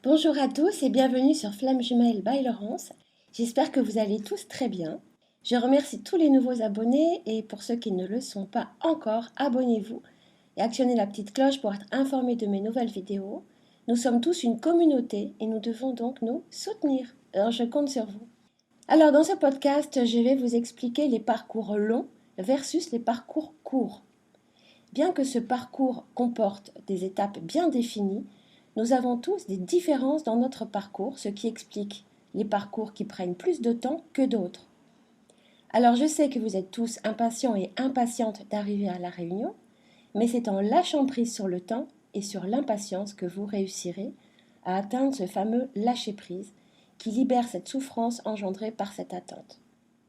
Bonjour à tous et bienvenue sur Flamme Jumelle by Laurence. J'espère que vous allez tous très bien. Je remercie tous les nouveaux abonnés et pour ceux qui ne le sont pas encore, abonnez-vous et actionnez la petite cloche pour être informés de mes nouvelles vidéos. Nous sommes tous une communauté et nous devons donc nous soutenir. Alors je compte sur vous. Alors dans ce podcast, je vais vous expliquer les parcours longs versus les parcours courts. Bien que ce parcours comporte des étapes bien définies, nous avons tous des différences dans notre parcours, ce qui explique les parcours qui prennent plus de temps que d'autres. Alors je sais que vous êtes tous impatients et impatientes d'arriver à la réunion, mais c'est en lâchant prise sur le temps et sur l'impatience que vous réussirez à atteindre ce fameux lâcher-prise qui libère cette souffrance engendrée par cette attente.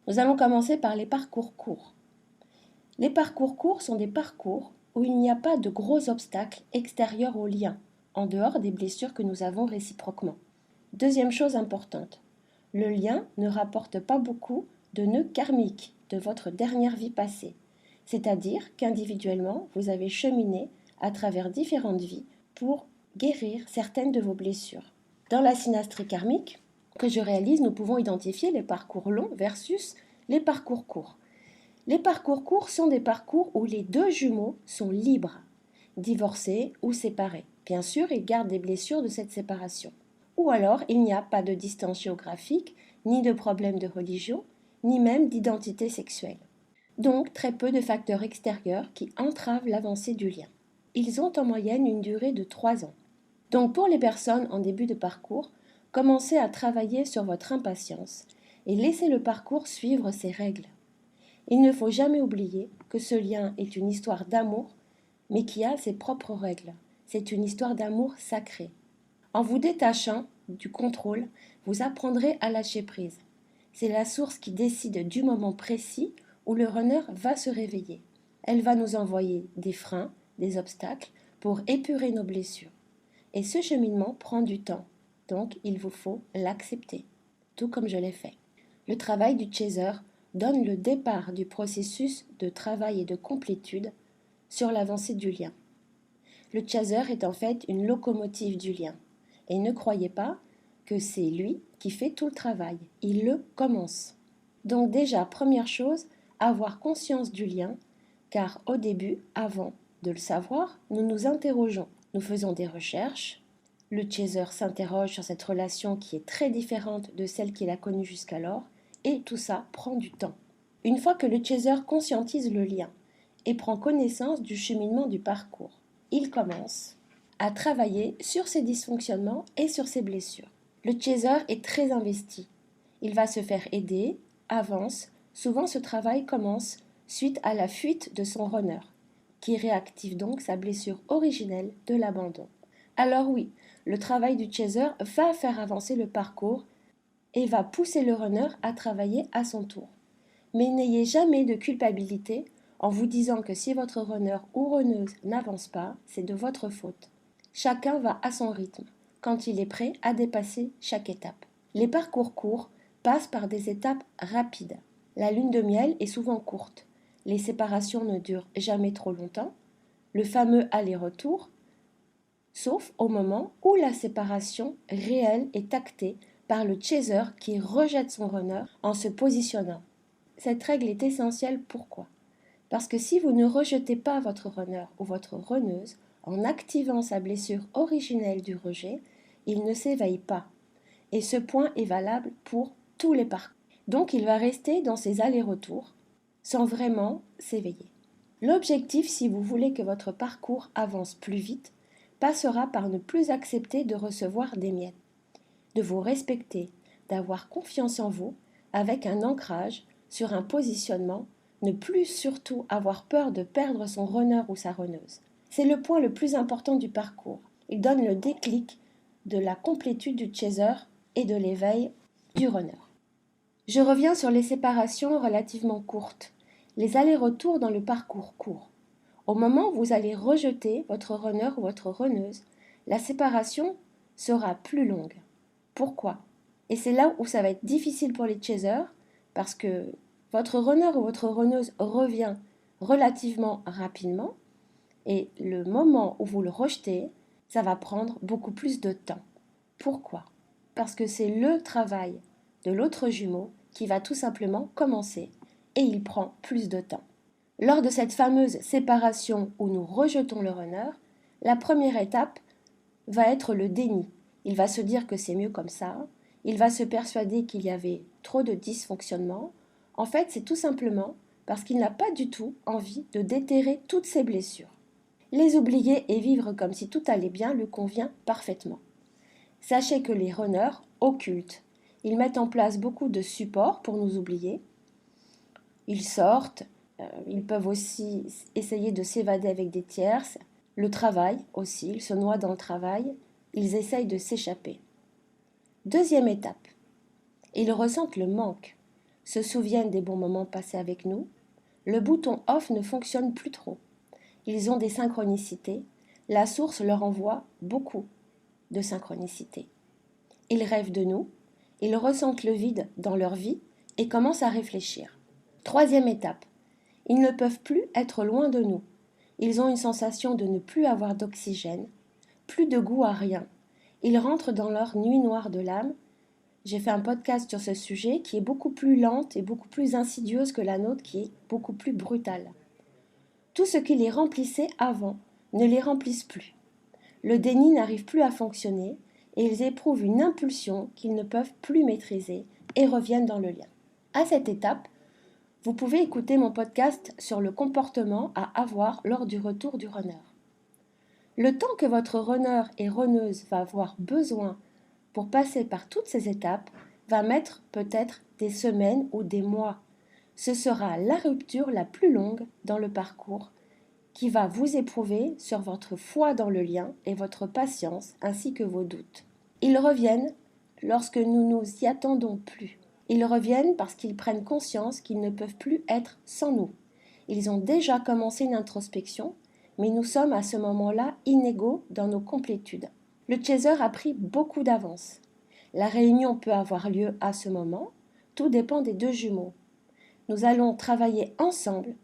Nous allons commencer par les parcours courts. Les parcours courts sont des parcours où il n'y a pas de gros obstacles extérieurs au lien, en dehors des blessures que nous avons réciproquement. Deuxième chose importante, le lien ne rapporte pas beaucoup de nœuds karmiques de votre dernière vie passée, c'est-à-dire qu'individuellement, vous avez cheminé à travers différentes vies pour guérir certaines de vos blessures. Dans la synastrie karmique que je réalise, nous pouvons identifier les parcours longs versus les parcours courts. Les parcours courts sont des parcours où les deux jumeaux sont libres, divorcés ou séparés. Bien sûr, ils gardent des blessures de cette séparation. Ou alors, il n'y a pas de distance géographique, ni de problème de religion, ni même d'identité sexuelle. Donc, très peu de facteurs extérieurs qui entravent l'avancée du lien. Ils ont en moyenne une durée de 3 ans. Donc, pour les personnes en début de parcours, commencez à travailler sur votre impatience et laissez le parcours suivre ses règles. Il ne faut jamais oublier que ce lien est une histoire d'amour, mais qui a ses propres règles. C'est une histoire d'amour sacré. En vous détachant du contrôle, vous apprendrez à lâcher prise. C'est la source qui décide du moment précis où le runner va se réveiller. Elle va nous envoyer des freins, des obstacles pour épurer nos blessures. Et ce cheminement prend du temps, donc il vous faut l'accepter, tout comme je l'ai fait. Le travail du chaser donne le départ du processus de travail et de complétude sur l'avancée du lien. Le chaser est en fait une locomotive du lien. Et ne croyez pas que c'est lui qui fait tout le travail. Il le commence. Donc déjà, première chose, avoir conscience du lien, car au début, avant de le savoir, nous nous interrogeons. Nous faisons des recherches. Le chaser s'interroge sur cette relation qui est très différente de celle qu'il a connue jusqu'alors, et tout ça prend du temps. Une fois que le chaser conscientise le lien et prend connaissance du cheminement du parcours, il commence à travailler sur ses dysfonctionnements et sur ses blessures. Le chaser est très investi. Il va se faire aider, avance. Souvent, ce travail commence suite à la fuite de son runner, qui réactive donc sa blessure originelle de l'abandon. Alors oui, le travail du chaser va faire avancer le parcours et va pousser le runner à travailler à son tour. Mais n'ayez jamais de culpabilité en vous disant que si votre runner ou runneuse n'avance pas, c'est de votre faute. Chacun va à son rythme, quand il est prêt à dépasser chaque étape. Les parcours courts passent par des étapes rapides. La lune de miel est souvent courte. Les séparations ne durent jamais trop longtemps. Le fameux aller-retour, sauf au moment où la séparation réelle est actée par le chaser qui rejette son runner en se positionnant. Cette règle est essentielle. Pourquoi ? Parce que si vous ne rejetez pas votre runner ou votre runneuse en activant sa blessure originelle du rejet, il ne s'éveille pas. Et ce point est valable pour tous les parcours. Donc il va rester dans ses allers-retours sans vraiment s'éveiller. L'objectif, si vous voulez que votre parcours avance plus vite, passera par ne plus accepter de recevoir des miettes, de vous respecter, d'avoir confiance en vous avec un ancrage sur un positionnement, ne plus surtout avoir peur de perdre son runner ou sa runneuse. C'est le point le plus important du parcours. Il donne le déclic de la complétude du chaser et de l'éveil du runner. Je reviens sur les séparations relativement courtes, les allers-retours dans le parcours court. Au moment où vous allez rejeter votre runner ou votre runneuse, la séparation sera plus longue. Pourquoi ? Et c'est là où ça va être difficile pour les chasers, parce que votre runner ou votre runneuse revient relativement rapidement, et le moment où vous le rejetez, ça va prendre beaucoup plus de temps. Pourquoi? Parce que c'est le travail de l'autre jumeau qui va tout simplement commencer et il prend plus de temps. Lors de cette fameuse séparation où nous rejetons le runner, la première étape va être le déni. Il va se dire que c'est mieux comme ça, il va se persuader qu'il y avait trop de dysfonctionnement. En fait, c'est tout simplement parce qu'il n'a pas du tout envie de déterrer toutes ses blessures. Les oublier et vivre comme si tout allait bien lui convient parfaitement. Sachez que les runners occultent. Ils mettent en place beaucoup de supports pour nous oublier. Ils sortent, ils peuvent aussi essayer de s'évader avec des tierces. Le travail aussi, ils se noient dans le travail. Ils essayent de s'échapper. Deuxième étape, ils ressentent le manque, se souviennent des bons moments passés avec nous. Le bouton off ne fonctionne plus trop. Ils ont des synchronicités. La source leur envoie beaucoup de synchronicité. Ils rêvent de nous, ils ressentent le vide dans leur vie et commencent à réfléchir. Troisième étape, ils ne peuvent plus être loin de nous. Ils ont une sensation de ne plus avoir d'oxygène, plus de goût à rien. Ils rentrent dans leur nuit noire de l'âme. J'ai fait un podcast sur ce sujet qui est beaucoup plus lente et beaucoup plus insidieuse que la nôtre qui est beaucoup plus brutale. Tout ce qui les remplissait avant ne les remplisse plus. Le déni n'arrive plus à fonctionner et ils éprouvent une impulsion qu'ils ne peuvent plus maîtriser et reviennent dans le lien. À cette étape, vous pouvez écouter mon podcast sur le comportement à avoir lors du retour du runner. Le temps que votre runner et runneuse va avoir besoin pour passer par toutes ces étapes va mettre peut-être des semaines ou des mois. Ce sera la rupture la plus longue dans le parcours qui va vous éprouver sur votre foi dans le lien et votre patience ainsi que vos doutes. Ils reviennent lorsque nous nous y attendons plus. Ils reviennent parce qu'ils prennent conscience qu'ils ne peuvent plus être sans nous. Ils ont déjà commencé une introspection, mais nous sommes à ce moment-là inégaux dans nos complétudes. Le chaser a pris beaucoup d'avance. La réunion peut avoir lieu à ce moment, tout dépend des deux jumeaux. Nous allons travailler ensemble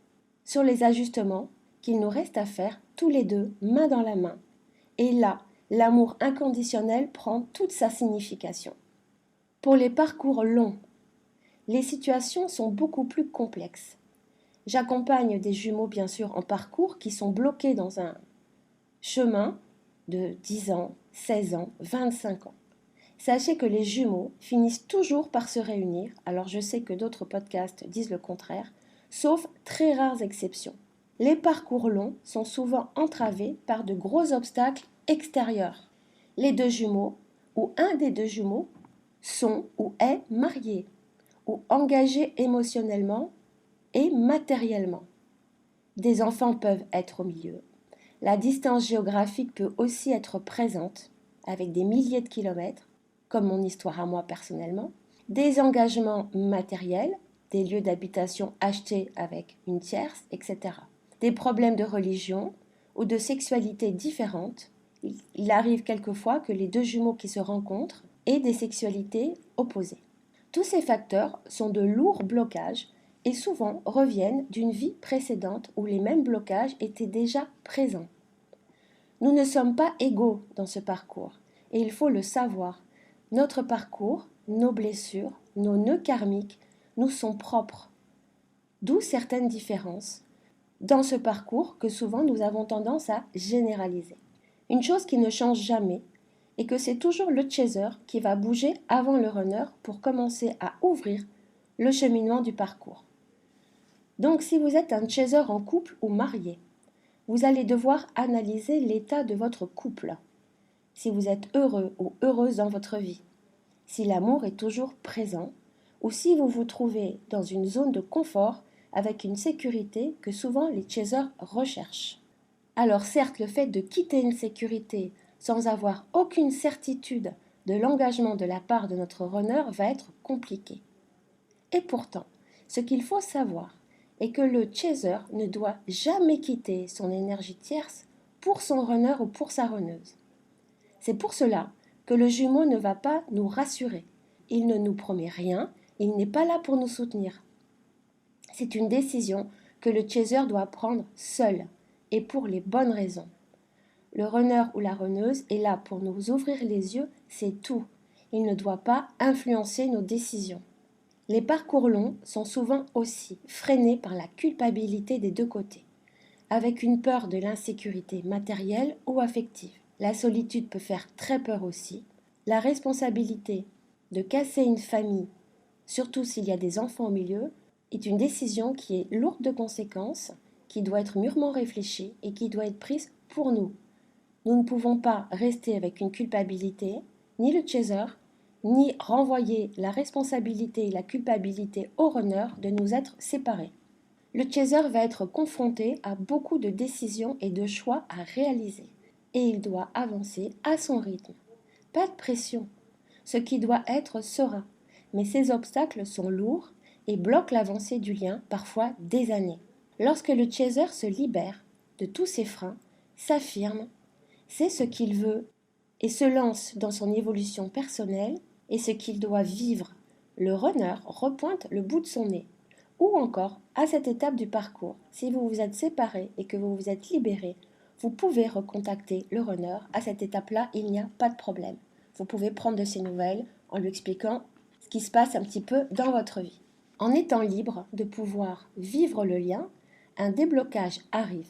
sur les ajustements qu'il nous reste à faire tous les deux, main dans la main. Et là, l'amour inconditionnel prend toute sa signification. Pour les parcours longs, les situations sont beaucoup plus complexes. J'accompagne des jumeaux bien sûr en parcours qui sont bloqués dans un chemin de 10 ans, 16 ans, 25 ans. Sachez que les jumeaux finissent toujours par se réunir, alors je sais que d'autres podcasts disent le contraire, sauf très rares exceptions. Les parcours longs sont souvent entravés par de gros obstacles extérieurs. Les deux jumeaux, ou un des deux jumeaux, sont ou est marié, ou engagé émotionnellement et matériellement. Des enfants peuvent être au milieu. La distance géographique peut aussi être présente, avec des milliers de kilomètres, comme mon histoire à moi personnellement, des engagements matériels, des lieux d'habitation achetés avec une tierce, etc. Des problèmes de religion ou de sexualité différentes. Il arrive quelquefois que les deux jumeaux qui se rencontrent aient des sexualités opposées. Tous ces facteurs sont de lourds blocages et souvent reviennent d'une vie précédente où les mêmes blocages étaient déjà présents. Nous ne sommes pas égaux dans ce parcours et il faut le savoir. Notre parcours, nos blessures, nos nœuds karmiques nous sont propres. D'où certaines différences dans ce parcours que souvent nous avons tendance à généraliser. Une chose qui ne change jamais est que c'est toujours le chaser qui va bouger avant le runner pour commencer à ouvrir le cheminement du parcours. Donc si vous êtes un chaser en couple ou marié, vous allez devoir analyser l'état de votre couple, si vous êtes heureux ou heureuse dans votre vie, si l'amour est toujours présent ou si vous vous trouvez dans une zone de confort avec une sécurité que souvent les chasers recherchent. Alors certes, le fait de quitter une sécurité sans avoir aucune certitude de l'engagement de la part de notre runner va être compliqué. Et pourtant, ce qu'il faut savoir est que le chaser ne doit jamais quitter son énergie tierce pour son runner ou pour sa runneuse. C'est pour cela que le jumeau ne va pas nous rassurer. Il ne nous promet rien, il n'est pas là pour nous soutenir. C'est une décision que le chaser doit prendre seul et pour les bonnes raisons. Le runner ou la runneuse est là pour nous ouvrir les yeux c'est tout. Il ne doit pas influencer nos décisions. Les parcours longs sont souvent aussi freinés par la culpabilité des deux côtés, avec une peur de l'insécurité matérielle ou affective. La solitude peut faire très peur aussi. La responsabilité de casser une famille, surtout s'il y a des enfants au milieu, est une décision qui est lourde de conséquences, qui doit être mûrement réfléchie et qui doit être prise pour nous. Nous ne pouvons pas rester avec une culpabilité, ni le chaser, ni renvoyer la responsabilité et la culpabilité au runner de nous être séparés. Le chaser va être confronté à beaucoup de décisions et de choix à réaliser, et il doit avancer à son rythme. Pas de pression. Ce qui doit être sera, mais ces obstacles sont lourds et bloquent l'avancée du lien, parfois des années. Lorsque le chaser se libère de tous ses freins, s'affirme, sait ce qu'il veut et se lance dans son évolution personnelle et ce qu'il doit vivre, le runner repointe le bout de son nez. Ou encore, à cette étape du parcours, si vous vous êtes séparés et que vous vous êtes libérés, vous pouvez recontacter le runner. À cette étape-là, il n'y a pas de problème. Vous pouvez prendre de ses nouvelles en lui expliquant ce qui se passe un petit peu dans votre vie. En étant libre de pouvoir vivre le lien, un déblocage arrive.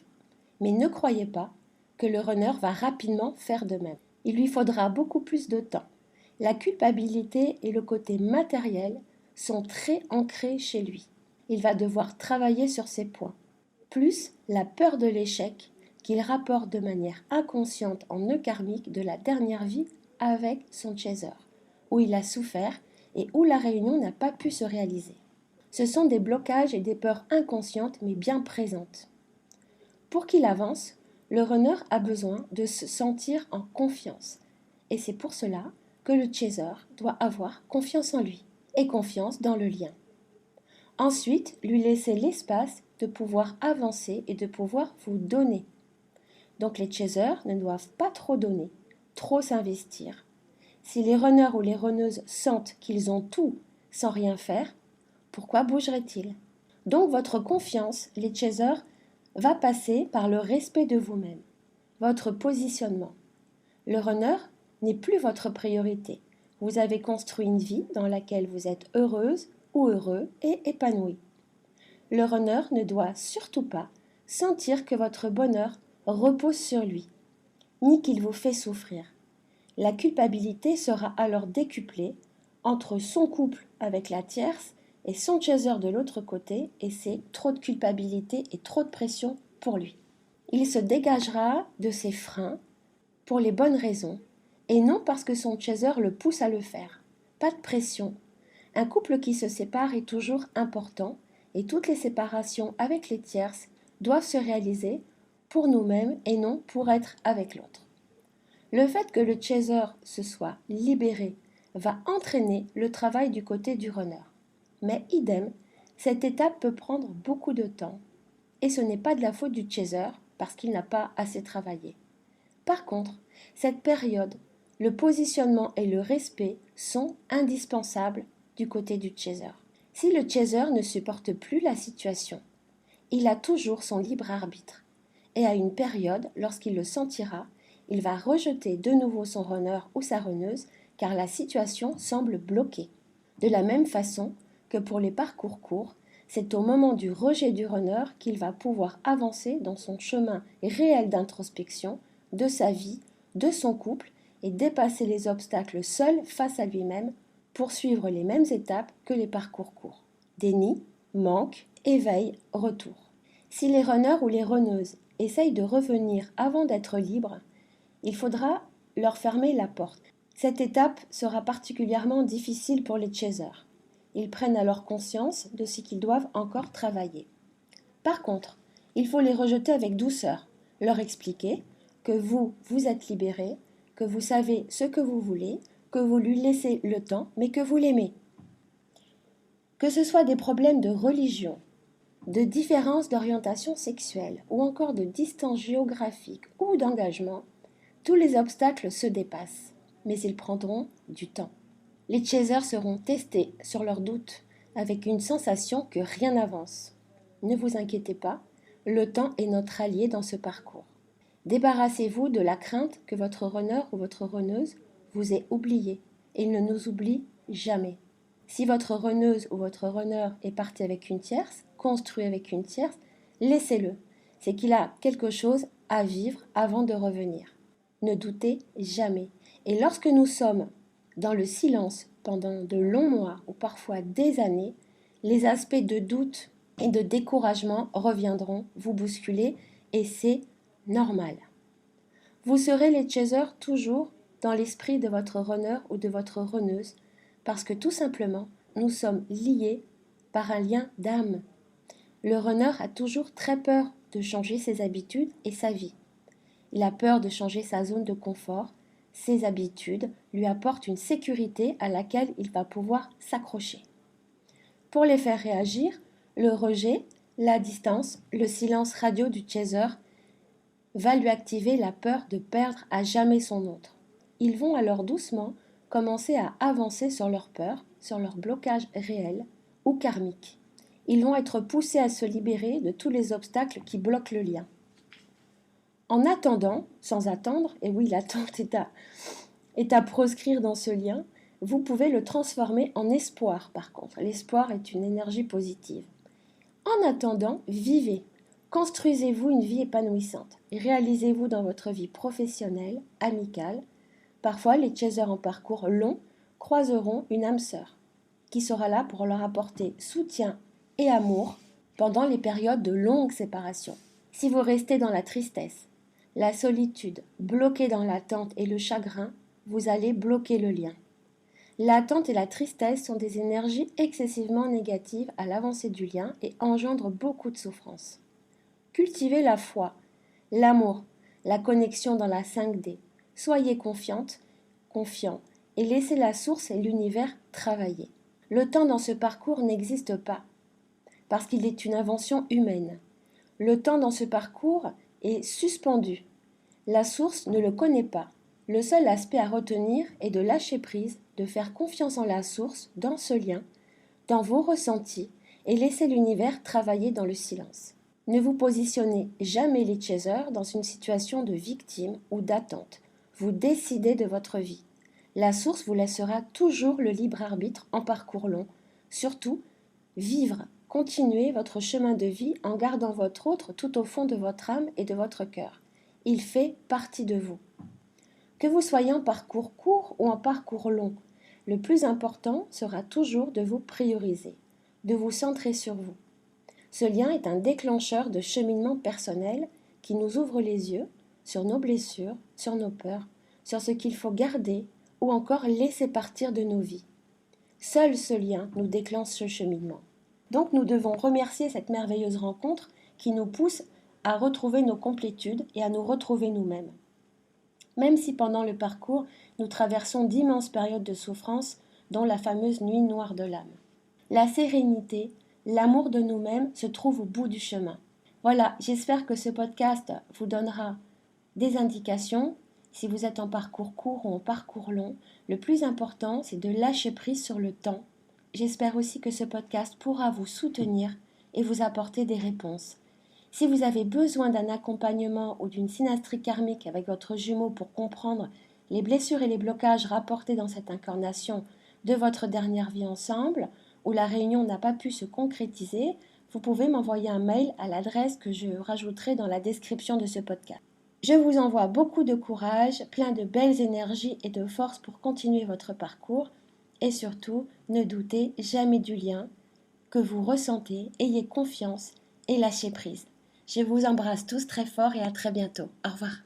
Mais ne croyez pas que le runner va rapidement faire de même. Il lui faudra beaucoup plus de temps. La culpabilité et le côté matériel sont très ancrés chez lui. Il va devoir travailler sur ces points. Plus la peur de l'échec qu'il rapporte de manière inconsciente en nœud karmique de la dernière vie avec son chaser, où il a souffert et où la réunion n'a pas pu se réaliser. Ce sont des blocages et des peurs inconscientes mais bien présentes. Pour qu'il avance, le runner a besoin de se sentir en confiance. Et c'est pour cela que le chaser doit avoir confiance en lui et confiance dans le lien. Ensuite, lui laisser l'espace de pouvoir avancer et de pouvoir vous donner. Donc les chasers ne doivent pas trop donner, trop s'investir. Si les runners ou les runneuses sentent qu'ils ont tout sans rien faire, pourquoi bougeraient-ils? Donc votre confiance, les chasers, va passer par le respect de vous-même, votre positionnement. Le runner n'est plus votre priorité. Vous avez construit une vie dans laquelle vous êtes heureuse ou heureux et épanoui. Le runner ne doit surtout pas sentir que votre bonheur repose sur lui, ni qu'il vous fait souffrir. La culpabilité sera alors décuplée entre son couple avec la tierce et son chaser de l'autre côté, et c'est trop de culpabilité et trop de pression pour lui. Il se dégagera de ses freins pour les bonnes raisons, et non parce que son chaser le pousse à le faire. Pas de pression. Un couple qui se sépare est toujours important, et toutes les séparations avec les tierces doivent se réaliser pour nous-mêmes et non pour être avec l'autre. Le fait que le chaser se soit libéré va entraîner le travail du côté du runner. Mais idem, cette étape peut prendre beaucoup de temps, et ce n'est pas de la faute du chaser parce qu'il n'a pas assez travaillé. Par contre, cette période, le positionnement et le respect sont indispensables du côté du chaser. Si le chaser ne supporte plus la situation, il a toujours son libre arbitre, et à une période, lorsqu'il le sentira, il va rejeter de nouveau son runner ou sa runneuse car la situation semble bloquée. De la même façon que pour les parcours courts, c'est au moment du rejet du runner qu'il va pouvoir avancer dans son chemin réel d'introspection, de sa vie, de son couple et dépasser les obstacles seul face à lui-même pour suivre les mêmes étapes que les parcours courts. Déni, manque, éveil, retour. Si les runners ou les runneuses essayent de revenir avant d'être libres, il faudra leur fermer la porte. Cette étape sera particulièrement difficile pour les chasers. Ils prennent alors conscience de ce qu'ils doivent encore travailler. Par contre, il faut les rejeter avec douceur, leur expliquer que vous êtes libérés, que vous savez ce que vous voulez, que vous lui laissez le temps, mais que vous l'aimez. Que ce soit des problèmes de religion, de différence d'orientation sexuelle ou encore de distance géographique ou d'engagement, tous les obstacles se dépassent, mais ils prendront du temps. Les chasers seront testés sur leurs doutes avec une sensation que rien n'avance. Ne vous inquiétez pas, le temps est notre allié dans ce parcours. Débarrassez-vous de la crainte que votre runner ou votre runneuse vous ait oublié et il ne nous oublie jamais. Si votre runneuse ou votre runner est parti avec une tierce, construit avec une tierce, laissez-le. C'est qu'il a quelque chose à vivre avant de revenir. Ne doutez jamais. Et lorsque nous sommes dans le silence pendant de longs mois ou parfois des années, les aspects de doute et de découragement reviendront vous bousculer et c'est normal. Vous serez les chasers toujours dans l'esprit de votre runner ou de votre runneuse parce que tout simplement, nous sommes liés par un lien d'âme. Le runner a toujours très peur de changer ses habitudes et sa vie. Il a peur de changer sa zone de confort. Ses habitudes lui apportent une sécurité à laquelle il va pouvoir s'accrocher. Pour les faire réagir, le rejet, la distance, le silence radio du chaser va lui activer la peur de perdre à jamais son autre. Ils vont alors doucement commencer à avancer sur leur peur, sur leur blocage réel ou karmique. Ils vont être poussés à se libérer de tous les obstacles qui bloquent le lien. En attendant, sans attendre, et oui, l'attente est à proscrire dans ce lien, vous pouvez le transformer en espoir par contre. L'espoir est une énergie positive. En attendant, vivez. Construisez-vous une vie épanouissante. Réalisez-vous dans votre vie professionnelle, amicale. Parfois, les chasers en parcours long croiseront une âme sœur qui sera là pour leur apporter soutien et amour pendant les périodes de longue séparation. Si vous restez dans la tristesse, la solitude, bloqué dans l'attente et le chagrin, vous allez bloquer le lien. L'attente et la tristesse sont des énergies excessivement négatives à l'avancée du lien et engendrent beaucoup de souffrance. Cultivez la foi, l'amour, la connexion dans la 5D. Soyez confiant et laissez la source et l'univers travailler. Le temps dans ce parcours n'existe pas parce qu'il est une invention humaine. Le temps dans ce parcours est suspendu. La source ne le connaît pas. Le seul aspect à retenir est de lâcher prise, de faire confiance en la source, dans ce lien, dans vos ressentis et laisser l'univers travailler dans le silence. Ne vous positionnez jamais les chasers dans une situation de victime ou d'attente. Vous décidez de votre vie. La source vous laissera toujours le libre arbitre en parcours long. Surtout, vivre, continuez votre chemin de vie en gardant votre autre tout au fond de votre âme et de votre cœur. Il fait partie de vous. Que vous soyez en parcours court ou en parcours long, le plus important sera toujours de vous prioriser, de vous centrer sur vous. Ce lien est un déclencheur de cheminement personnel qui nous ouvre les yeux sur nos blessures, sur nos peurs, sur ce qu'il faut garder ou encore laisser partir de nos vies. Seul ce lien nous déclenche ce cheminement. Donc nous devons remercier cette merveilleuse rencontre qui nous pousse à retrouver nos complétudes et à nous retrouver nous-mêmes. Même si pendant le parcours, nous traversons d'immenses périodes de souffrance, dont la fameuse nuit noire de l'âme. La sérénité, l'amour de nous-mêmes se trouve au bout du chemin. Voilà, j'espère que ce podcast vous donnera des indications. Si vous êtes en parcours court ou en parcours long, le plus important, c'est de lâcher prise sur le temps. J'espère aussi que ce podcast pourra vous soutenir et vous apporter des réponses. Si vous avez besoin d'un accompagnement ou d'une synastrie karmique avec votre jumeau pour comprendre les blessures et les blocages rapportés dans cette incarnation de votre dernière vie ensemble, où la réunion n'a pas pu se concrétiser, vous pouvez m'envoyer un mail à l'adresse que je rajouterai dans la description de ce podcast. Je vous envoie beaucoup de courage, plein de belles énergies et de force pour continuer votre parcours et surtout, ne doutez jamais du lien que vous ressentez, ayez confiance et lâchez prise. Je vous embrasse tous très fort et à très bientôt. Au revoir.